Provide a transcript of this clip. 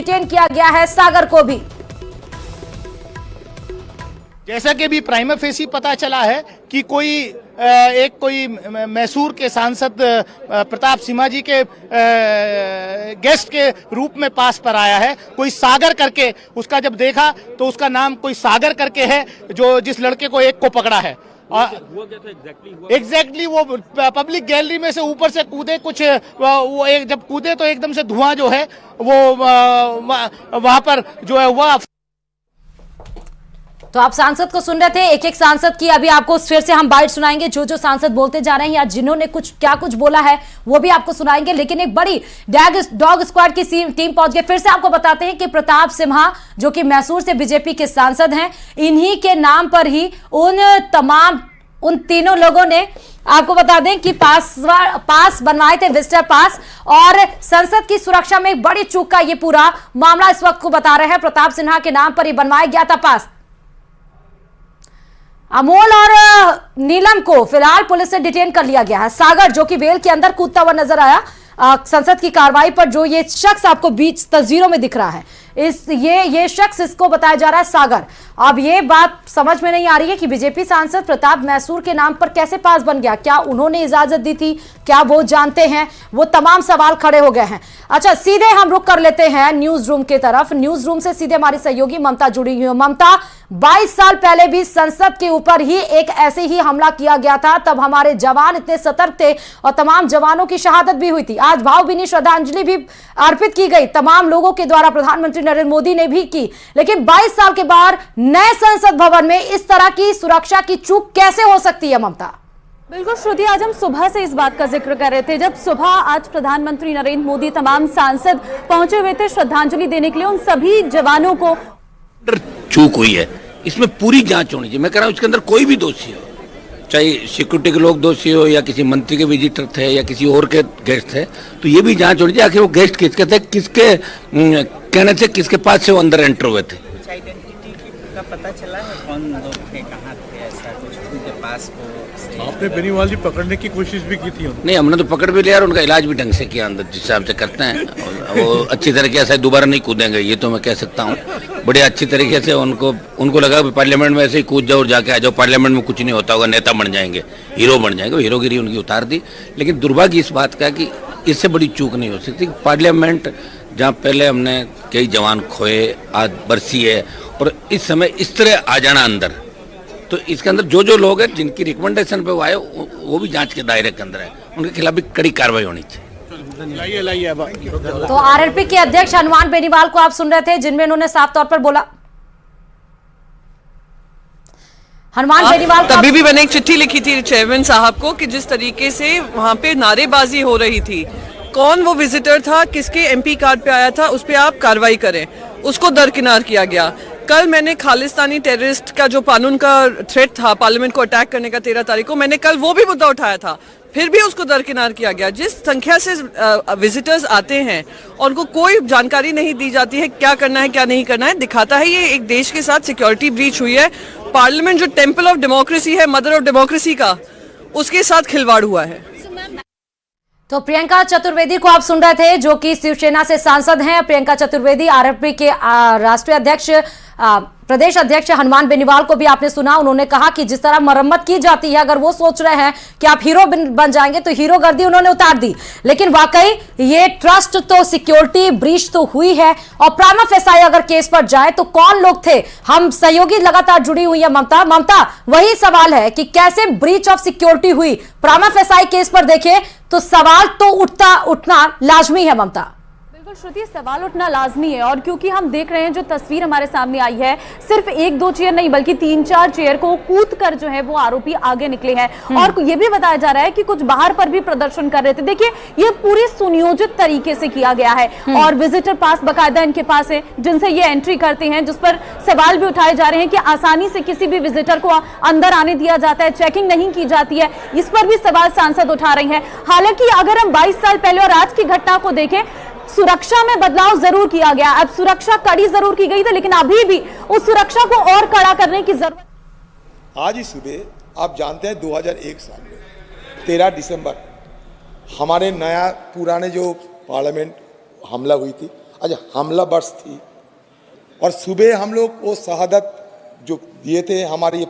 Detain किया गया है सागर को भी। जैसा कि भी प्राइमा फेसी पता चला है कि कोई मैसूर के सांसद प्रताप सिम्हा जी के गेस्ट के रूप में पास पर आया है। कोई सागर करके, उसका जब देखा तो उसका नाम कोई सागर करके है, जो जिस लड़के को एक को पकड़ा है। एग्जैक्टली वो पब्लिक गैलरी में से ऊपर से कूदे, कुछ वो एक जब कूदे तो एकदम से धुआं जो है वो वहां पर जो है वह। तो आप सांसद को सुन रहे थे, एक एक सांसद की अभी आपको फिर से हम बाइट सुनाएंगे, जो जो सांसद बोलते जा रहे हैं या जिन्होंने क्या कुछ बोला है वो भी आपको सुनाएंगे। लेकिन एक बड़ी डॉग स्क्वाड की टीम पहुंच गई। फिर से आपको बताते हैं कि प्रताप सिम्हा जो कि मैसूर से बीजेपी के सांसद हैं, इन्हीं के नाम पर ही उन तीनों लोगों ने, आपको बता दें कि पास बनवाए थे, विजिटर पास, और संसद की सुरक्षा में एक बड़ी चूक का ये पूरा मामला इस वक्त को बता रहे हैं। प्रताप सिन्हा के नाम पर ही बनवाया गया था पास। अमोल और नीलम को फिलहाल पुलिस ने डिटेन कर लिया गया है। सागर जो कि वेल के अंदर कूदता हुआ नजर आया संसद की कार्रवाई पर, जो ये शख्स आपको बीच तस्वीरों में दिख रहा है, ये शख्स, इसको बताया जा रहा है सागर। अब ये बात समझ में नहीं आ रही है कि बीजेपी सांसद प्रताप मैसूर के नाम पर कैसे पास बन गया, क्या उन्होंने इजाजत दी थी, क्या वो जानते हैं, वो तमाम सवाल खड़े हो गए हैं। अच्छा, सीधे हम रुक कर लेते हैं न्यूज रूम की तरफ। न्यूज रूम से सीधे हमारी सहयोगी ममता जुड़ी हुई है। ममता, 22 साल पहले भी संसद के ऊपर ही एक ऐसे ही हमला किया गया था, तब हमारे जवान इतने सतर्क थे और तमाम जवानों की शहादत भी हुई थी। आज भावभीनी श्रद्धांजलि भी अर्पित की गई तमाम लोगों के द्वारा, प्रधानमंत्री नरेंद्र मोदी ने भी की। लेकिन 22 साल के बाद नए संसद भवन में इस तरह की सुरक्षा की चूक कैसे हो सकती है ममता? बिल्कुल श्रुति, आज हम सुबह से इस बात का जिक्र कर रहे थे, जब सुबह आज प्रधानमंत्री नरेंद्र मोदी, तमाम सांसद पहुंचे हुए थे श्रद्धांजलि देने के लिए उन सभी जवानों को। चूक हुई है, इसमें पूरी जांच होनी चाहिए। मैं कह रहा हूं इसके अंदर कोई भी दोषी हो, चाहे सिक्योरिटी के लोग दोषी हो या किसी मंत्री के विजिटर थे या किसी और के गेस्ट थे, तो ये भी जांच होनी चाहिए आखिर वो गेस्ट किसके थे, किसके कहने से किसके पास से वो अंदर एंटर हुए थे। कुछ आइडेंटिटी का पता चला है, कौन लोग थे, कहाँ थे, ऐसा कुछ उनके पास को? आपने बेनीवाल जी पकड़ने की कोशिश भी की थी? नहीं, हमने तो पकड़ भी लिया और उनका इलाज भी ढंग से किया, अंदर जिस हिसाब से करते हैं वो अच्छी तरीके से दोबारा नहीं कूदेंगे, ये तो मैं कह सकता हूँ। बड़े अच्छी तरीके से उनको लगा कि पार्लियामेंट में ऐसे ही कूद जाओ और जाके आ जाओ, पार्लियामेंट में कुछ नहीं होता होगा, नेता बन जाएंगे, हीरो बन जाएंगे। हीरोगिरी उनकी उतार दी। लेकिन दुर्भाग्य इस बात का कि इससे बड़ी चूक नहीं हो सकती। पार्लियामेंट जहाँ पहले हमने कई जवान खोए, आज बरसी है, और इस समय इस तरह आ जाना अंदर, तो इसके अंदर जो लोग हैं जिनकी रिकमेंडेशन पे वो आए वो भी जांच के दायरे के अंदर है, उनके खिलाफ भी कड़ी कार्रवाई होनी चाहिए। तो आरएलपी के अध्यक्ष हनुमान बेनीवाल को आप सुन रहे थे, जिनमें उन्होंने साफ तौर पर बोला, हनुमान बेनीवाल तभी भी मैंने एक चिट्ठी लिखी थी चेयरमैन साहब को कि जिस तरीके से वहां पे नारेबाजी हो रही थी, कौन वो विजिटर था, किसके एमपी कार्ड पे आया था, उस पर आप कार्रवाई करें, उसको दरकिनार किया गया। कल मैंने खालिस्तानी टेररिस्ट का जो कानून का थ्रेट था पार्लियामेंट को अटैक करने का 13 तारीख को, मैंने कल वो भी मुद्दा उठाया था, फिर भी उसको दरकिनार किया गया। जिस संख्या से विजिटर्स आते हैं और उनको कोई जानकारी नहीं दी जाती है क्या करना है क्या नहीं करना है, दिखाता है ये एक देश के साथ सिक्योरिटी ब्रीच हुई है। पार्लियामेंट जो टेम्पल ऑफ डेमोक्रेसी है, मदर ऑफ डेमोक्रेसी का, उसके साथ खिलवाड़ हुआ है। तो प्रियंका चतुर्वेदी को आप सुन रहे थे, जो कि शिवसेना से सांसद हैं। प्रियंका चतुर्वेदी, आरएलपी के राष्ट्रीय अध्यक्ष, प्रदेश अध्यक्ष हनुमान बेनीवाल को भी आपने सुना। उन्होंने कहा कि जिस तरह मरम्मत की जाती है, अगर वो सोच रहे हैं कि आप हीरो बन जाएंगे, तो हीरो गर्दी उन्होंने उतार दी। लेकिन वाकई ये ट्रस्ट तो, सिक्योरिटी ब्रीच तो हुई है। और प्राइमा फेसाई अगर केस पर जाए तो कौन लोग थे? हम सहयोगी लगातार जुड़ी हुई है ममता, वही सवाल है कि कैसे ब्रीच ऑफ सिक्योरिटी हुई। प्राइमा फेसाई केस पर देखें तो सवाल तो उठना लाजमी है ममता। श्रुति, सवाल उठना लाजमी है, और क्योंकि हम देख रहे हैं जो तस्वीर हमारे सामने आई है, सिर्फ 1-2 चेयर नहीं बल्कि 3-4 चेयर को कूद कर जो है वो आरोपी आगे निकले हैं। और ये भी बताया जा रहा है कि कुछ बाहर पर भी प्रदर्शन कर रहे थे। देखिए, ये पूरी सुनियोजित तरीके से किया गया है, और विजिटर पास बकायदा इनके पास है, जिनसे ये एंट्री करते हैं, जिस पर सवाल भी उठाए जा रहे हैं कि आसानी से किसी भी विजिटर को अंदर आने दिया जाता है, चेकिंग नहीं की जाती है। इस पर भी सवाल सांसद उठा रहे हैं। हालांकि अगर हम 22 साल पहले और आज की घटना को देखें, सुरक्षा में बदलाव जरूर किया गया। अब सुरक्षा कड़ी जरूर की गई थी, लेकिन अभी भी उस सुरक्षा को और कड़ा करने की जरूरत। आज ही सुबह आप जानते हैं 2001 साल में 13 दिसंबर हमारे नया पुराने जो पार्लियामेंट हमला हुई थी, आज हमला बर्स थी और सुबह हम लोग वो शहादत जो दिए थे हमारे